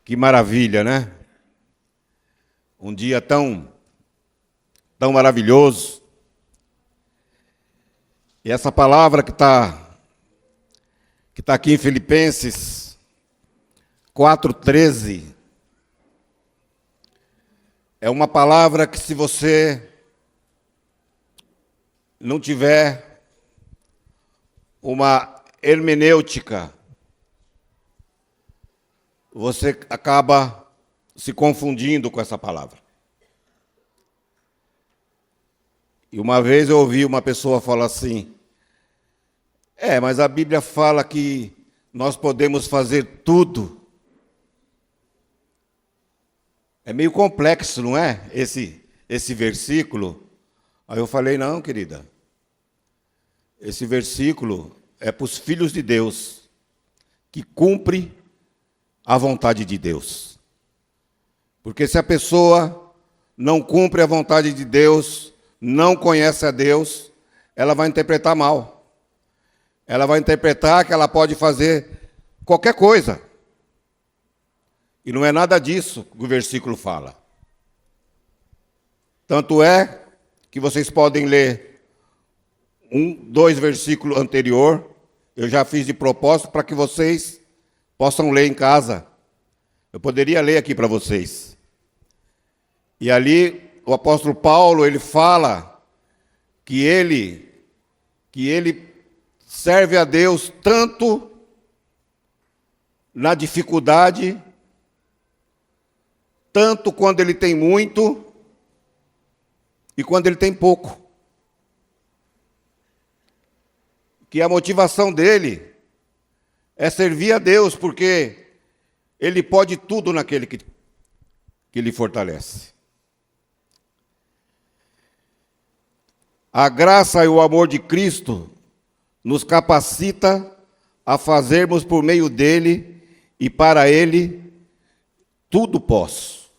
Que maravilha, né? Um dia tão maravilhoso. E essa palavra que está aqui em Filipenses 4:13 é uma palavra que, se você não tiver uma hermenêutica, você acaba se confundindo com essa palavra. E uma vez eu ouvi uma pessoa falar assim: mas a Bíblia fala que nós podemos fazer tudo. É meio complexo, não é? Esse versículo. Aí eu falei: não, querida. Esse versículo é para os filhos de Deus, que cumpre a vontade de Deus. Porque se a pessoa não cumpre a vontade de Deus, não conhece a Deus, ela vai interpretar mal. Ela vai interpretar que ela pode fazer qualquer coisa. E não é nada disso que o versículo fala. Tanto é que vocês podem ler 2 versículos anterior. Eu já fiz de propósito para que vocês possam ler em casa. Eu poderia ler aqui para vocês. E ali o apóstolo Paulo, ele fala que ele serve a Deus tanto na dificuldade, tanto quando ele tem muito e quando ele tem pouco. Que a motivação dele é servir a Deus, porque ele pode tudo naquele que lhe fortalece. A graça e o amor de Cristo nos capacita a fazermos por meio dele e para ele tudo posso.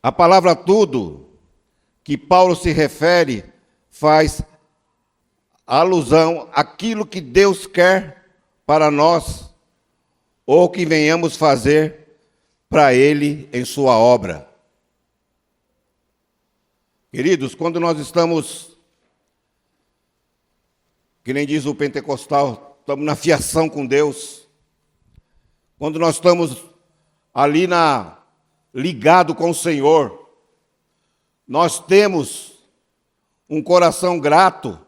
A palavra tudo que Paulo se refere faz alusão àquilo que Deus quer para nós ou que venhamos fazer para ele em sua obra. Queridos, quando nós estamos, que nem diz o pentecostal, estamos na fiação com Deus, quando nós estamos ali ligado com o Senhor, nós temos um coração grato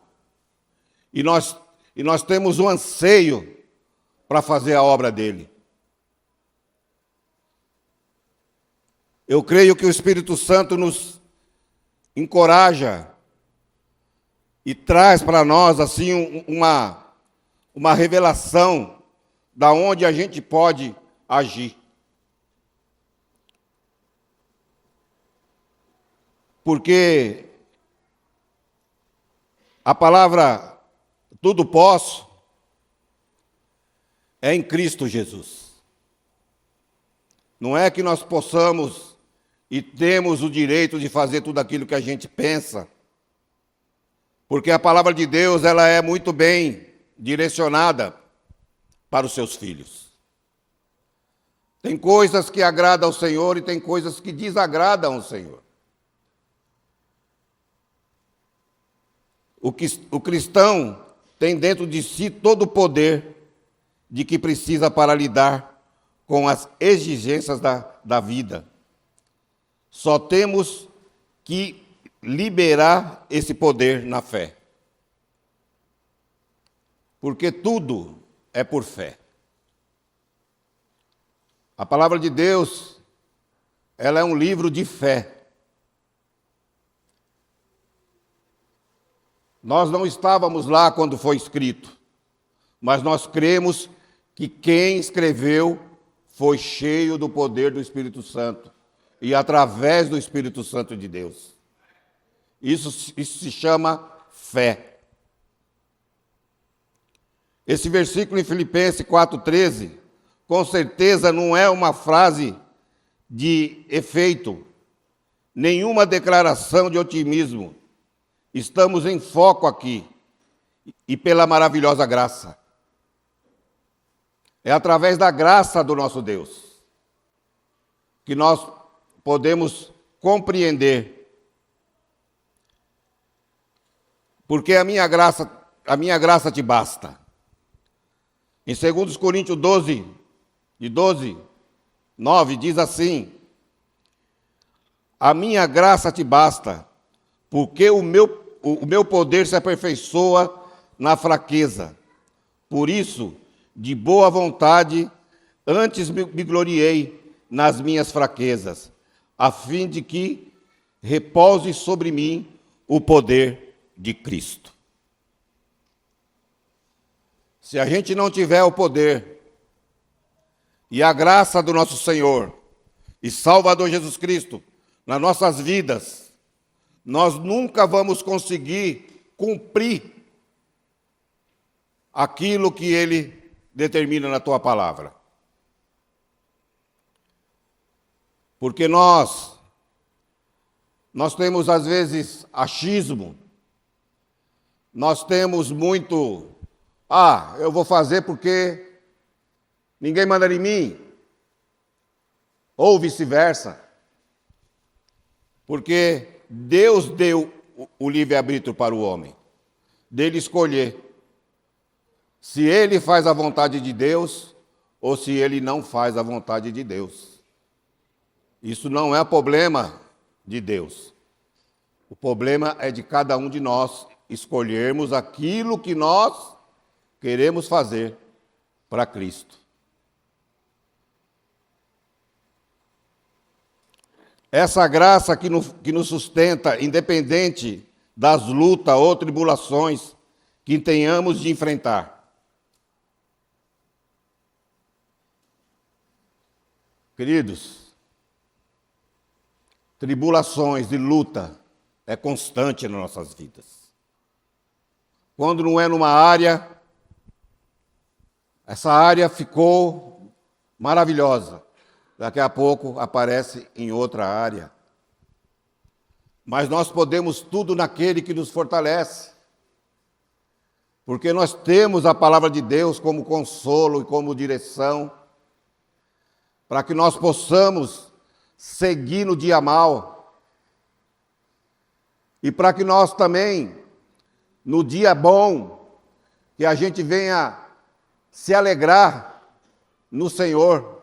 e nós temos um anseio para fazer a obra dele. Eu creio que o Espírito Santo nos encoraja e traz para nós assim uma revelação da onde a gente pode agir. Porque a palavra tudo posso é em Cristo Jesus. Não é que nós possamos e temos o direito de fazer tudo aquilo que a gente pensa, porque a palavra de Deus, ela é muito bem direcionada para os seus filhos. Tem coisas que agradam ao Senhor e tem coisas que desagradam ao Senhor. O cristão tem dentro de si todo o poder de que precisa para lidar com as exigências da vida. Só temos que liberar esse poder na fé. Porque tudo é por fé. A palavra de Deus, ela é um livro de fé. Nós não estávamos lá quando foi escrito, mas nós cremos que quem escreveu foi cheio do poder do Espírito Santo e através do Espírito Santo de Deus. Isso se chama fé. Esse versículo em Filipenses 4:13, com certeza não é uma frase de efeito, nenhuma declaração de otimismo. Estamos em foco aqui, e pela maravilhosa graça. É através da graça do nosso Deus que nós podemos compreender. Porque a minha graça te basta. Em 2 Coríntios 12, de 12, 9, diz assim: a minha graça te basta, porque o meu poder se aperfeiçoa na fraqueza. Por isso, de boa vontade, antes me gloriei nas minhas fraquezas, a fim de que repouse sobre mim o poder de Cristo. Se a gente não tiver o poder e a graça do nosso Senhor e Salvador Jesus Cristo nas nossas vidas, nós nunca vamos conseguir cumprir aquilo que Ele determina na tua palavra. Porque nós temos às vezes achismo, nós temos muito, eu vou fazer porque ninguém manda em mim, ou vice-versa. Porque Deus deu o livre-arbítrio para o homem, dele escolher se ele faz a vontade de Deus ou se ele não faz a vontade de Deus. Isso não é problema de Deus. O problema é de cada um de nós escolhermos aquilo que nós queremos fazer para Cristo. Essa graça que nos sustenta, independente das lutas ou tribulações que tenhamos de enfrentar. Queridos, tribulações e luta é constante nas nossas vidas. Quando não é numa área, essa área ficou maravilhosa. Daqui a pouco aparece em outra área. Mas nós podemos tudo naquele que nos fortalece. Porque nós temos a palavra de Deus como consolo e como direção, para que nós possamos seguir no dia mal. E para que nós também, no dia bom, que a gente venha se alegrar no Senhor,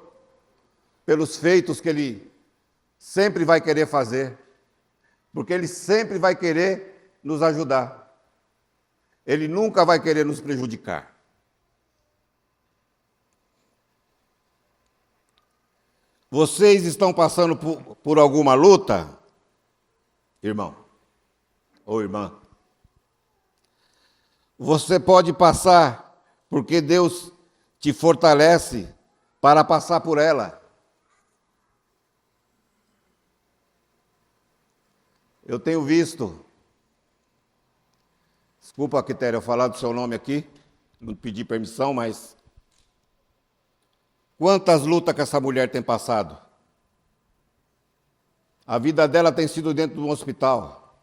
pelos feitos que Ele sempre vai querer fazer, porque Ele sempre vai querer nos ajudar. Ele nunca vai querer nos prejudicar. Vocês estão passando por alguma luta, irmão ou irmã? Você pode passar porque Deus te fortalece para passar por ela. Eu tenho visto, desculpa, Quitéria, eu falar do seu nome aqui, não pedi permissão, mas quantas lutas que essa mulher tem passado? A vida dela tem sido dentro de um hospital.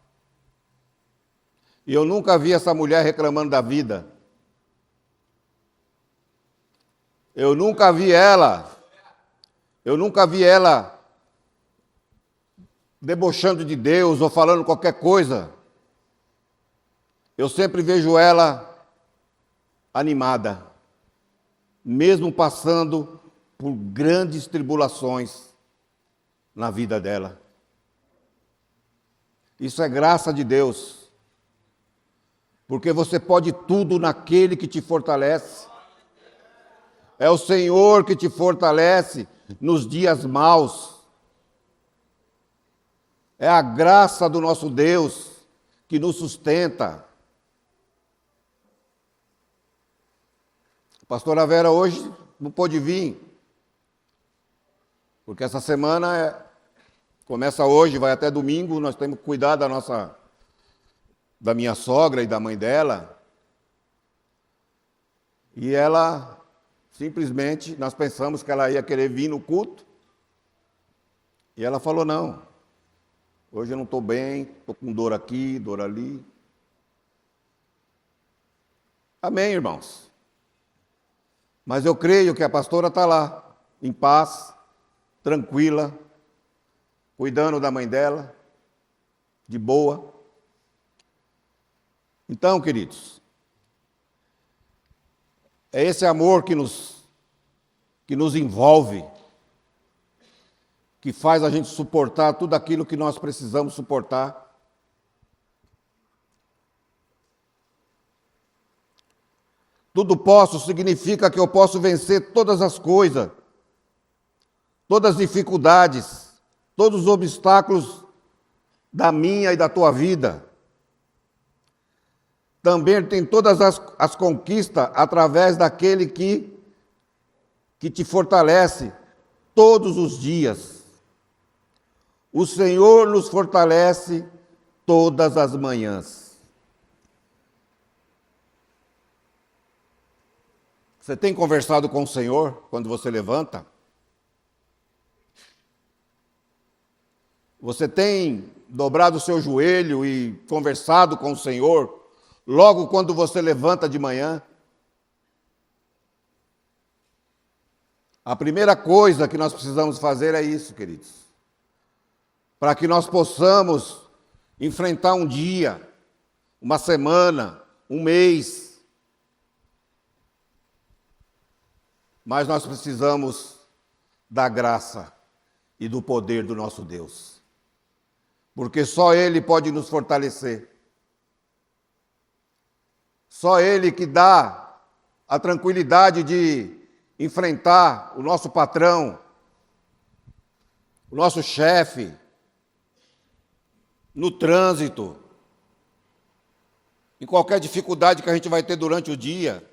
E eu nunca vi essa mulher reclamando da vida. Eu nunca vi ela debochando de Deus ou falando qualquer coisa. Eu sempre vejo ela animada, mesmo passando por grandes tribulações na vida dela. Isso é graça de Deus, porque você pode tudo naquele que te fortalece. É o Senhor que te fortalece nos dias maus. É a graça do nosso Deus que nos sustenta. A pastora Vera hoje não pôde vir, porque essa semana começa hoje, vai até domingo, nós temos que cuidar da minha sogra e da mãe dela. E ela, simplesmente, nós pensamos que ela ia querer vir no culto, e ela falou, não, hoje eu não estou bem, estou com dor aqui, dor ali. Amém, irmãos? Mas eu creio que a pastora está lá, em paz, tranquila, cuidando da mãe dela, de boa. Então, queridos, é esse amor que nos envolve, que faz a gente suportar tudo aquilo que nós precisamos suportar. Tudo posso significa que eu posso vencer todas as coisas, todas as dificuldades, todos os obstáculos da minha e da tua vida. Também tem todas as conquistas através daquele que te fortalece todos os dias. O Senhor nos fortalece todas as manhãs. Você tem conversado com o Senhor quando você levanta? Você tem dobrado o seu joelho e conversado com o Senhor logo quando você levanta de manhã? A primeira coisa que nós precisamos fazer é isso, queridos. Para que nós possamos enfrentar um dia, uma semana, um mês. Mas nós precisamos da graça e do poder do nosso Deus. Porque só Ele pode nos fortalecer. Só Ele que dá a tranquilidade de enfrentar o nosso patrão, o nosso chefe, no trânsito, em qualquer dificuldade que a gente vai ter durante o dia.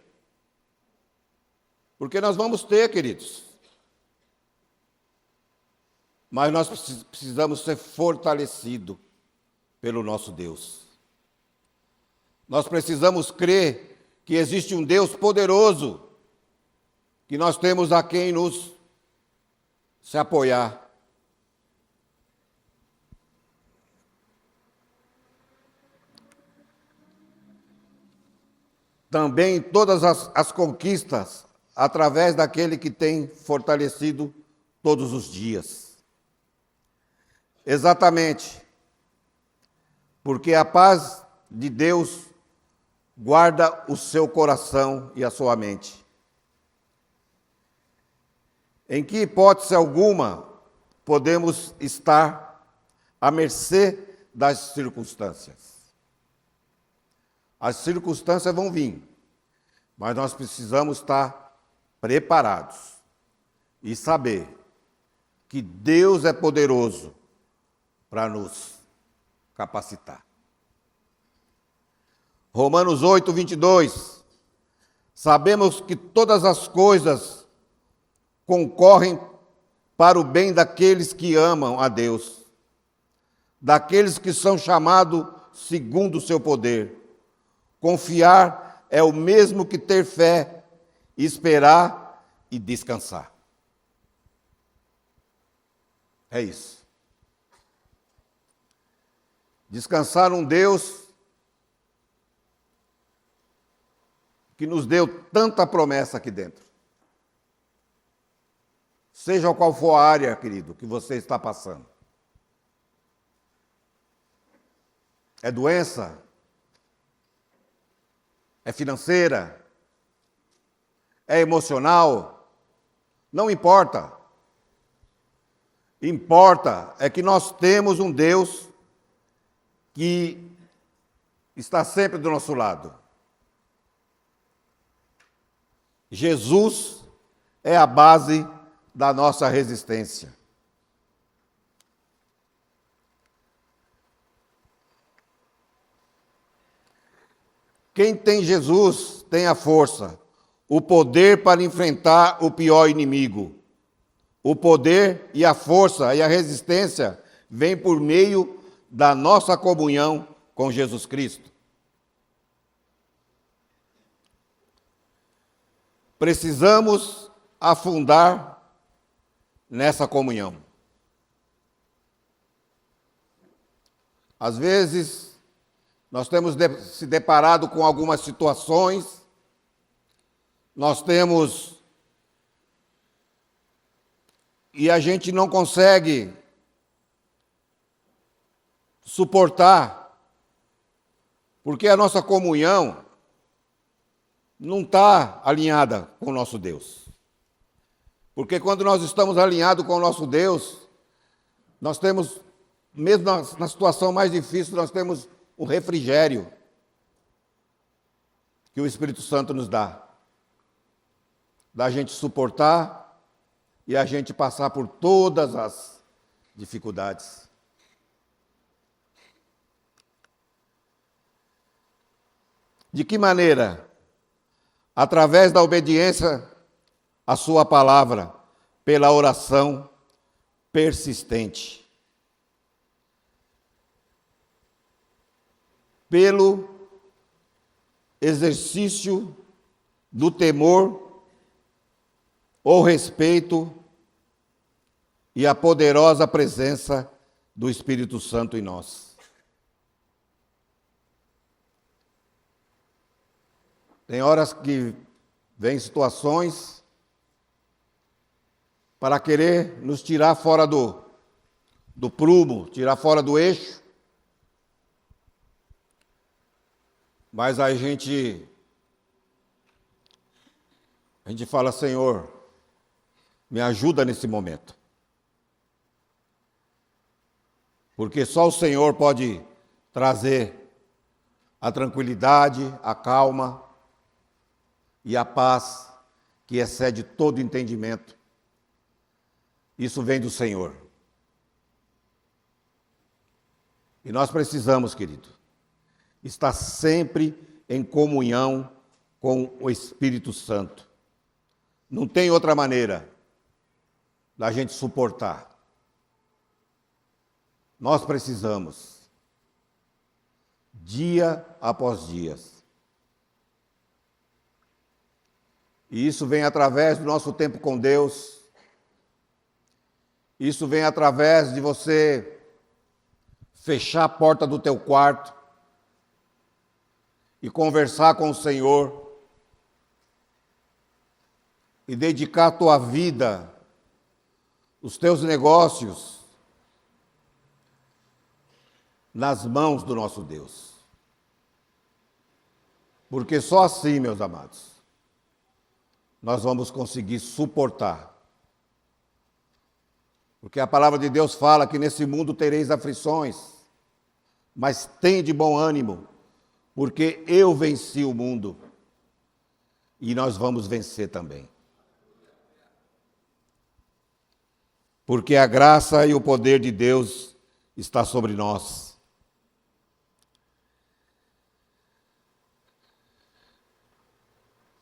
Porque nós vamos ter, queridos. Mas nós precisamos ser fortalecidos pelo nosso Deus. Nós precisamos crer que existe um Deus poderoso, que nós temos a quem nos se apoiar. Também todas as conquistas através daquele que tem fortalecido todos os dias. Exatamente, porque a paz de Deus guarda o seu coração e a sua mente. Em que hipótese alguma podemos estar à mercê das circunstâncias? As circunstâncias vão vir, mas nós precisamos estar preparados e saber que Deus é poderoso para nos capacitar. Romanos 8, 22. Sabemos que todas as coisas concorrem para o bem daqueles que amam a Deus, daqueles que são chamados segundo o seu poder. Confiar é o mesmo que ter fé, esperar e descansar. É isso. Descansar um Deus que nos deu tanta promessa aqui dentro. Seja qual for a área, querido, que você está passando. É doença? É financeira? É emocional? Não importa. Importa é que nós temos um Deus que está sempre do nosso lado. Jesus é a base da nossa resistência. Quem tem Jesus tem a força, o poder para enfrentar o pior inimigo. O poder e a força e a resistência vêm por meio da nossa comunhão com Jesus Cristo. Precisamos afundar nessa comunhão. Às vezes, nós temos se deparado com algumas situações, nós temos e a gente não consegue suportar, porque a nossa comunhão não está alinhada com o nosso Deus. Porque quando nós estamos alinhados com o nosso Deus, nós temos, mesmo na situação mais difícil, nós temos o refrigério que o Espírito Santo nos dá. Da gente suportar e a gente passar por todas as dificuldades. De que maneira? Através da obediência à sua palavra, pela oração persistente, pelo exercício do temor, o respeito e a poderosa presença do Espírito Santo em nós. Tem horas que vem situações para querer nos tirar fora do prumo, tirar fora do eixo. Mas aí a gente fala, Senhor, me ajuda nesse momento. Porque só o Senhor pode trazer a tranquilidade, a calma e a paz que excede todo entendimento. Isso vem do Senhor. E nós precisamos, querido, estar sempre em comunhão com o Espírito Santo. Não tem outra maneira da gente suportar. Nós precisamos, dia após dia. E isso vem através do nosso tempo com Deus. Isso vem através de você fechar a porta do teu quarto e conversar com o Senhor e dedicar a tua vida, os teus negócios, nas mãos do nosso Deus. Porque só assim, meus amados, nós vamos conseguir suportar. Porque a palavra de Deus fala que nesse mundo tereis aflições, mas tende bom ânimo, porque eu venci o mundo e nós vamos vencer também. Porque a graça e o poder de Deus está sobre nós.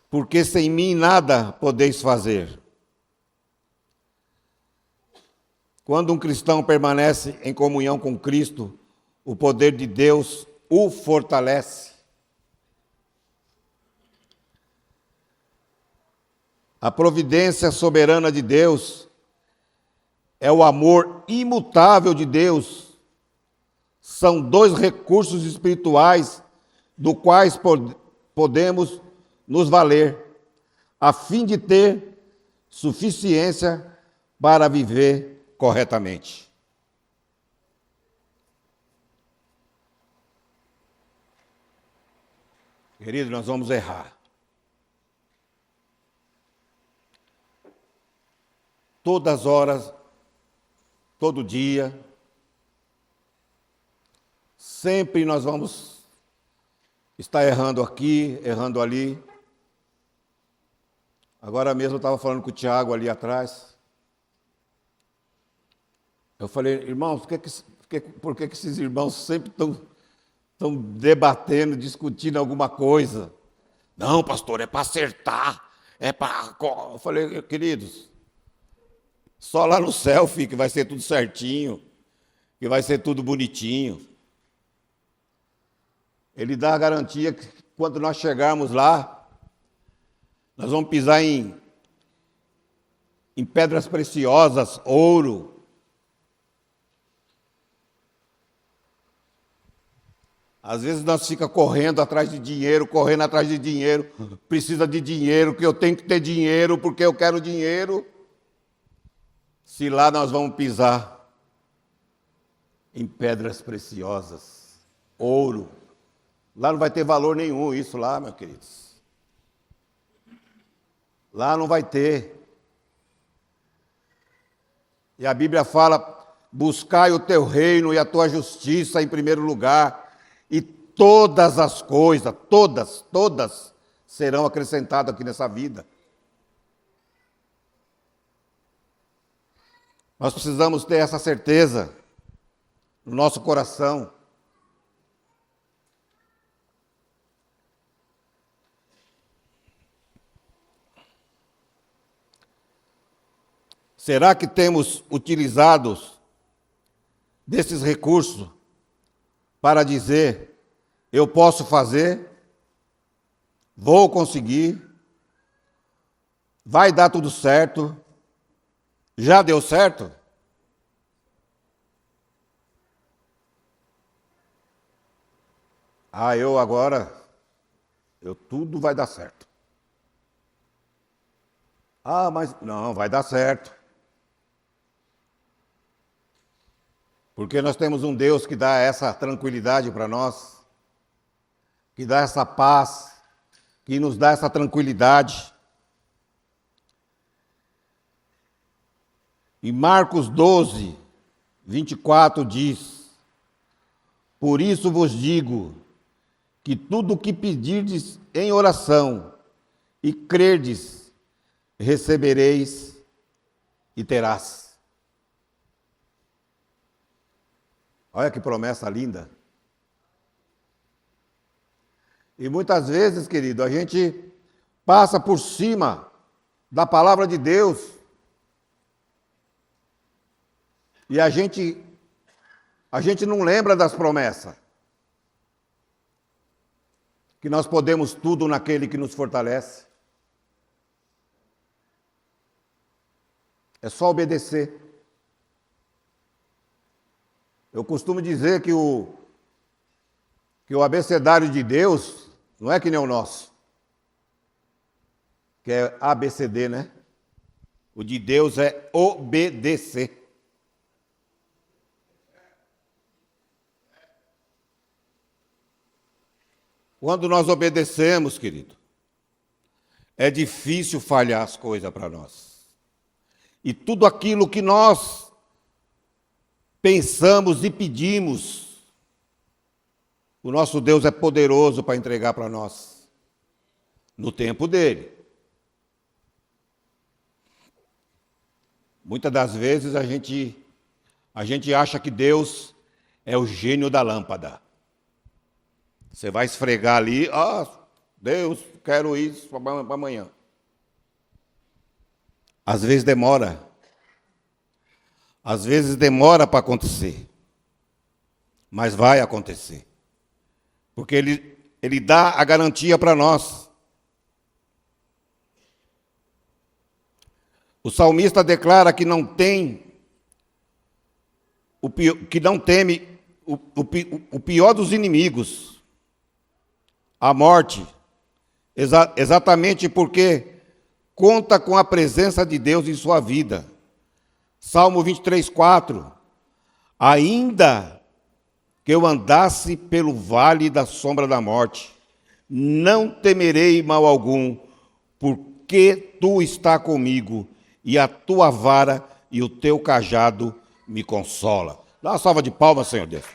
Porque sem mim nada podeis fazer. Quando um cristão permanece em comunhão com Cristo, o poder de Deus o fortalece. A providência soberana de Deus é o amor imutável de Deus. São dois recursos espirituais do quais podemos nos valer, a fim de ter suficiência para viver corretamente. Querido, nós vamos errar. Todas as horas, todo dia, sempre nós vamos estar errando aqui, errando ali. Agora mesmo eu estava falando com o Tiago ali atrás. Eu falei, irmãos, por que esses irmãos sempre estão debatendo, discutindo alguma coisa? Não, pastor, é para acertar, é para... Eu falei, queridos, só lá no céu, filho, que vai ser tudo certinho, que vai ser tudo bonitinho. Ele dá a garantia que quando nós chegarmos lá, nós vamos pisar em pedras preciosas, ouro. Às vezes nós ficamos correndo atrás de dinheiro, precisa de dinheiro, que eu tenho que ter dinheiro porque eu quero dinheiro. se lá nós vamos pisar em pedras preciosas, ouro. Lá não vai ter valor nenhum isso lá, meus queridos. Lá não vai ter. E a Bíblia fala: buscai o teu reino e a tua justiça em primeiro lugar, e todas as coisas, todas serão acrescentadas aqui nessa vida. Nós precisamos ter essa certeza no nosso coração. Será que temos utilizado desses recursos para dizer: eu posso fazer, vou conseguir, vai dar tudo certo, já deu certo? Eu agora, tudo vai dar certo. Mas não, vai dar certo. Porque nós temos um Deus que dá essa tranquilidade para nós, que dá essa paz, que nos dá essa tranquilidade. E Marcos 12, 24 diz: por isso vos digo, que tudo o que pedirdes em oração e crerdes, recebereis e terás. Olha que promessa linda. E muitas vezes, querido, a gente passa por cima da palavra de Deus e a gente não lembra das promessas. Que nós podemos tudo naquele que nos fortalece. É só obedecer. Eu costumo dizer que o abecedário de Deus não é que nem o nosso, que é ABCD, né? O de Deus é obedecer. Quando nós obedecemos, querido, é difícil falhar as coisas para nós. E tudo aquilo que nós pensamos e pedimos, o nosso Deus é poderoso para entregar para nós, no tempo dele. Muitas das vezes a gente acha que Deus é o gênio da lâmpada. Você vai esfregar ali: Deus, quero isso para amanhã. Às vezes demora. Às vezes demora para acontecer. Mas vai acontecer. Porque ele dá a garantia para nós. O salmista declara que não teme o pior dos inimigos, a morte, exatamente porque conta com a presença de Deus em sua vida. Salmo 23, 4. Ainda que eu andasse pelo vale da sombra da morte, não temerei mal algum, porque tu está comigo, e a tua vara e o teu cajado me consola. Dá uma salva de palmas, Senhor Deus.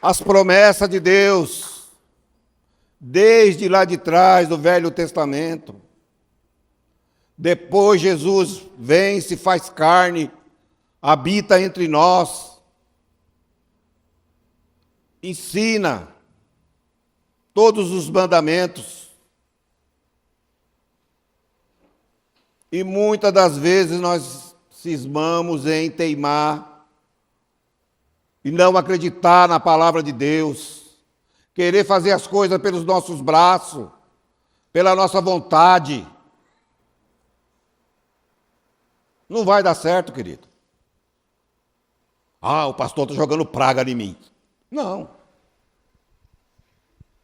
As promessas de Deus, desde lá de trás do Velho Testamento. Depois Jesus vem, se faz carne, habita entre nós, ensina todos os mandamentos. E muitas das vezes nós cismamos em teimar e não acreditar na palavra de Deus, querer fazer as coisas pelos nossos braços, pela nossa vontade. Não vai dar certo, querido. O pastor está jogando praga em mim. Não.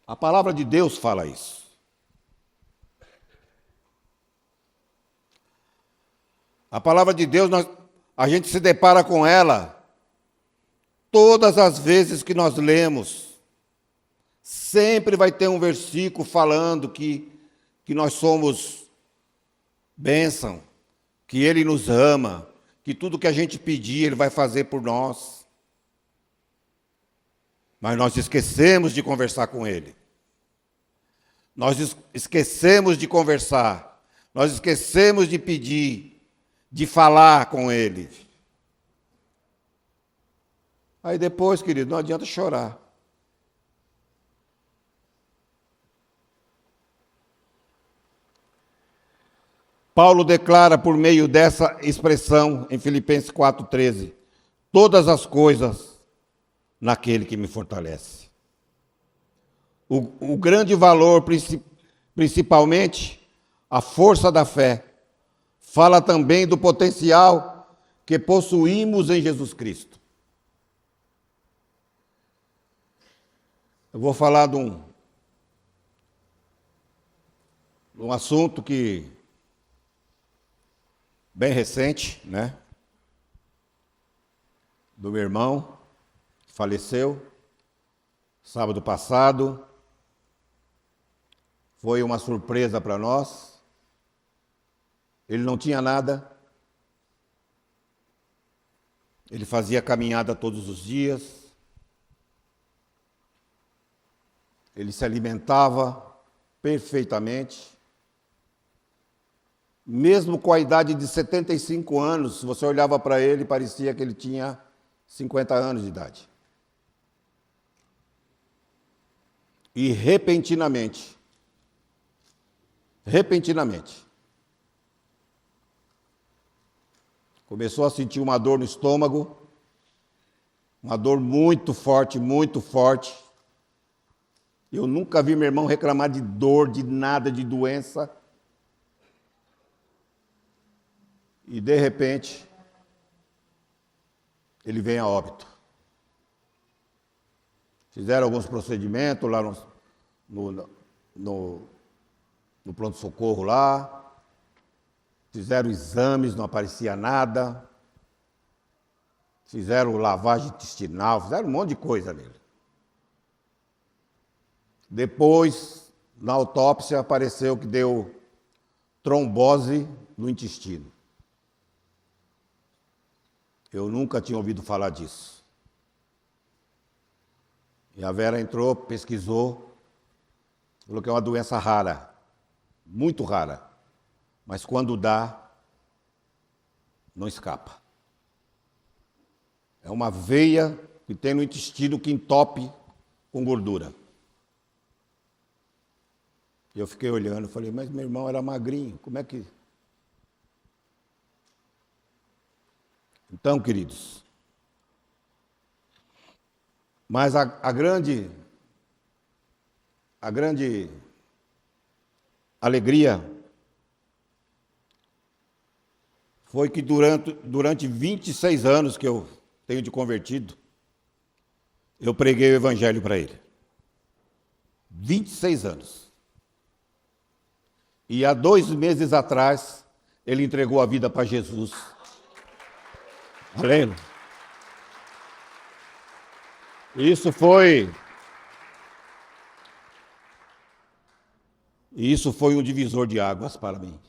A palavra de Deus fala isso. A palavra de Deus, a gente se depara com ela todas as vezes que nós lemos. Sempre vai ter um versículo falando que nós somos bênção, que Ele nos ama, que tudo que a gente pedir, Ele vai fazer por nós. Mas nós esquecemos de conversar com Ele. Nós esquecemos de conversar. Nós esquecemos de pedir, de falar com Ele. Aí depois, querido, não adianta chorar. Paulo declara por meio dessa expressão em Filipenses 4,13: todas as coisas naquele que me fortalece. O grande valor, principalmente, a força da fé, fala também do potencial que possuímos em Jesus Cristo. Eu vou falar de um assunto que bem recente, né? Do meu irmão, que faleceu sábado passado. Foi uma surpresa para nós. Ele não tinha nada. Ele fazia caminhada todos os dias. Ele se alimentava perfeitamente. Mesmo com a idade de 75 anos, se você olhava para ele, parecia que ele tinha 50 anos de idade. E repentinamente, começou a sentir uma dor no estômago, uma dor muito forte, muito forte. Eu nunca vi meu irmão reclamar de dor, de nada, de doença. E, de repente, ele vem a óbito. Fizeram alguns procedimentos lá no pronto-socorro lá. Fizeram exames, não aparecia nada. Fizeram lavagem intestinal, fizeram um monte de coisa nele. Depois, na autópsia, apareceu que deu trombose no intestino. Eu nunca tinha ouvido falar disso. E a Vera entrou, pesquisou, falou que é uma doença rara, muito rara, mas quando dá, não escapa. É uma veia que tem no intestino que entope com gordura. E eu fiquei olhando, falei, mas meu irmão era magrinho, como é que... Então, queridos, mas a grande alegria foi que durante 26 anos que eu tenho de convertido, eu preguei o evangelho para ele. 26 anos. E há 2 meses atrás, ele entregou a vida para Jesus. Aleluia. Isso foi um divisor de águas para mim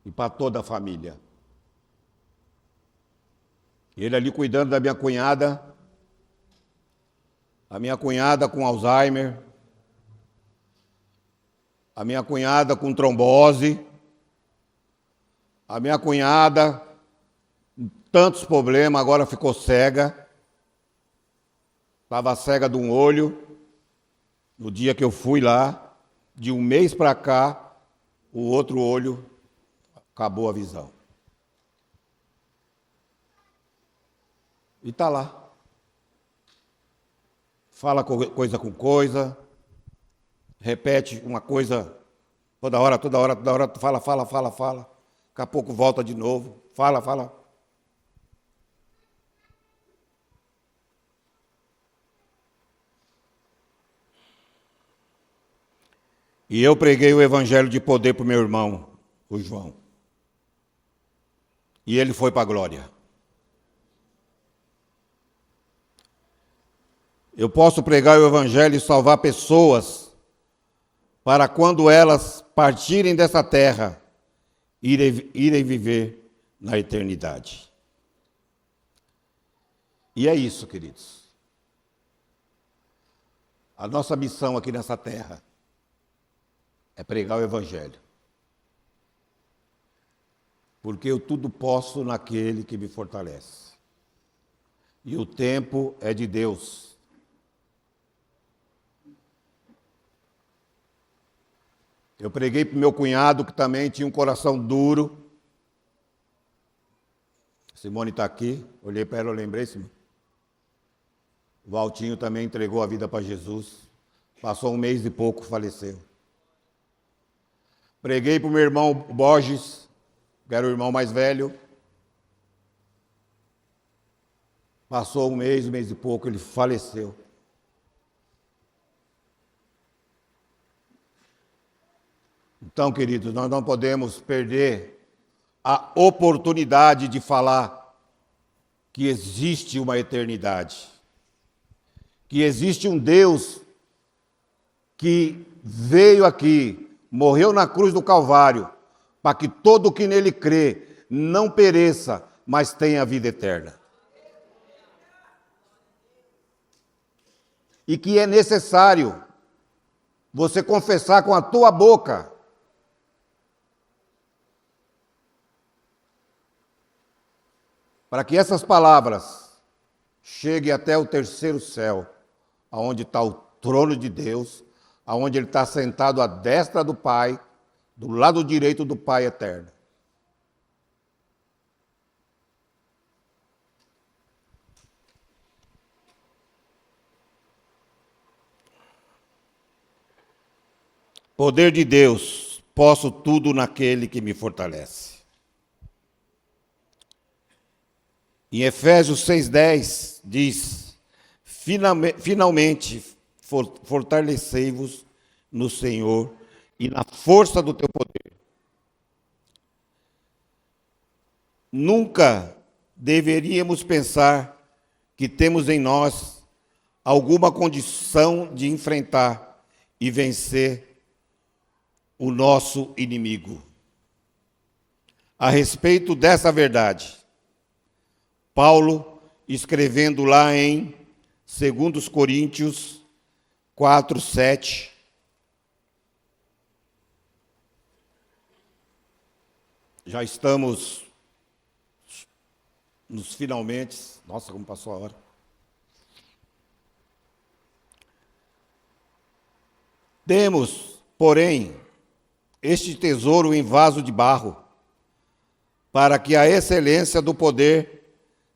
e para toda a família. Ele ali cuidando da minha cunhada, a minha cunhada com Alzheimer, a minha cunhada com trombose, a minha cunhada com tantos problemas, agora ficou cega. Estava cega de um olho. No dia que eu fui lá, de um mês para cá, o outro olho acabou a visão. E está lá. Fala coisa com coisa, repete uma coisa toda hora, fala. Daqui a pouco volta de novo, fala. E eu preguei o evangelho de poder para o meu irmão, o João. e ele foi para a glória. Eu posso pregar o Evangelho e salvar pessoas para quando elas partirem dessa terra, irem viver na eternidade. E é isso, queridos. A nossa missão aqui nessa terra é pregar o Evangelho. Porque eu tudo posso naquele que me fortalece. E o tempo é de Deus. Eu preguei para o meu cunhado, que também tinha um coração duro. Simone está aqui. Olhei para ela, eu lembrei, Simone. O Valtinho também entregou a vida para Jesus. Passou um mês e pouco, faleceu. Preguei para o meu irmão Borges, que era o irmão mais velho. Passou um mês e pouco, ele faleceu. Então, queridos, nós não podemos perder a oportunidade de falar que existe uma eternidade, que existe um Deus que veio aqui, morreu na cruz do Calvário, para que todo o que nele crê não pereça, mas tenha a vida eterna. E que é necessário você confessar com a tua boca para que essas palavras cheguem até o terceiro céu, aonde está o trono de Deus, aonde ele está sentado à destra do Pai, do lado direito do Pai eterno. Poder de Deus, posso tudo naquele que me fortalece. Em Efésios 6,10 diz: finalmente fortalecei-vos no Senhor e na força do teu poder. Nunca deveríamos pensar que temos em nós alguma condição de enfrentar e vencer o nosso inimigo. A respeito dessa verdade, Paulo, escrevendo lá em 2 Coríntios 4:7, já estamos nos finalmente, nossa, como passou a hora. Temos, porém, este tesouro em vaso de barro, para que a excelência do poder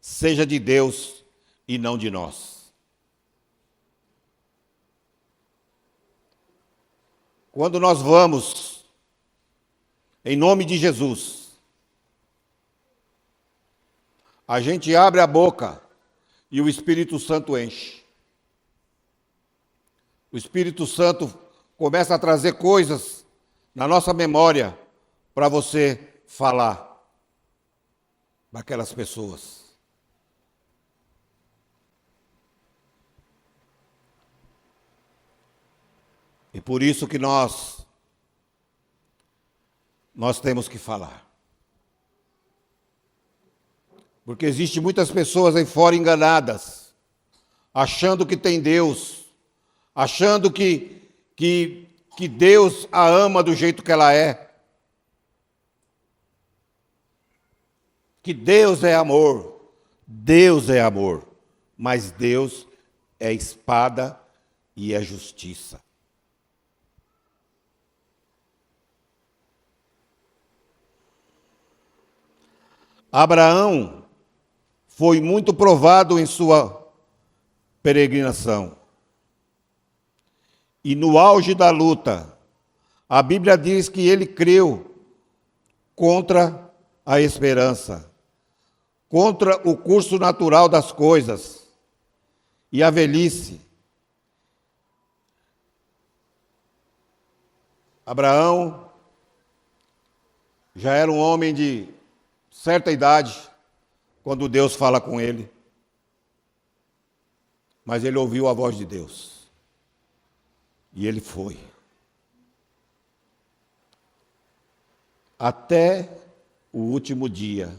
seja de Deus e não de nós. Quando nós vamos, em nome de Jesus, a gente abre a boca e o Espírito Santo enche. O Espírito Santo começa a trazer coisas na nossa memória para você falar para aquelas pessoas. E por isso que nós temos que falar. Porque existem muitas pessoas aí fora enganadas, achando que tem Deus, achando que Deus a ama do jeito que ela é, que Deus é amor. Deus é amor, mas Deus é espada e é justiça. Abraão foi muito provado em sua peregrinação. E no auge da luta, a Bíblia diz que ele creu contra a esperança, contra o curso natural das coisas e a velhice. Abraão já era um homem de certa idade, quando Deus fala com ele. Mas ele ouviu a voz de Deus. E ele foi. Até o último dia,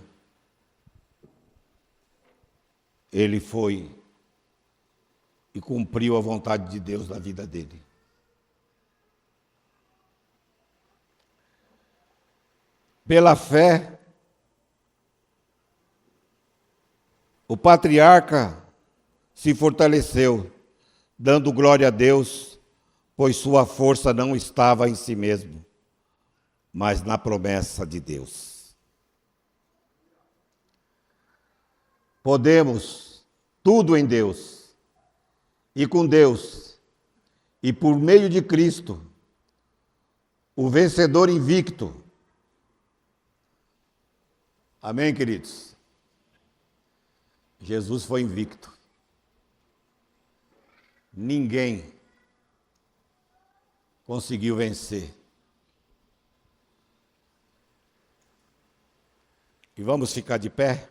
ele foi e cumpriu a vontade de Deus na vida dele. Pela fé, o patriarca se fortaleceu, dando glória a Deus, pois sua força não estava em si mesmo, mas na promessa de Deus. Podemos tudo em Deus, e com Deus, e por meio de Cristo, o vencedor invicto. Amém, queridos? Jesus foi invicto. Ninguém conseguiu vencer. E vamos ficar de pé?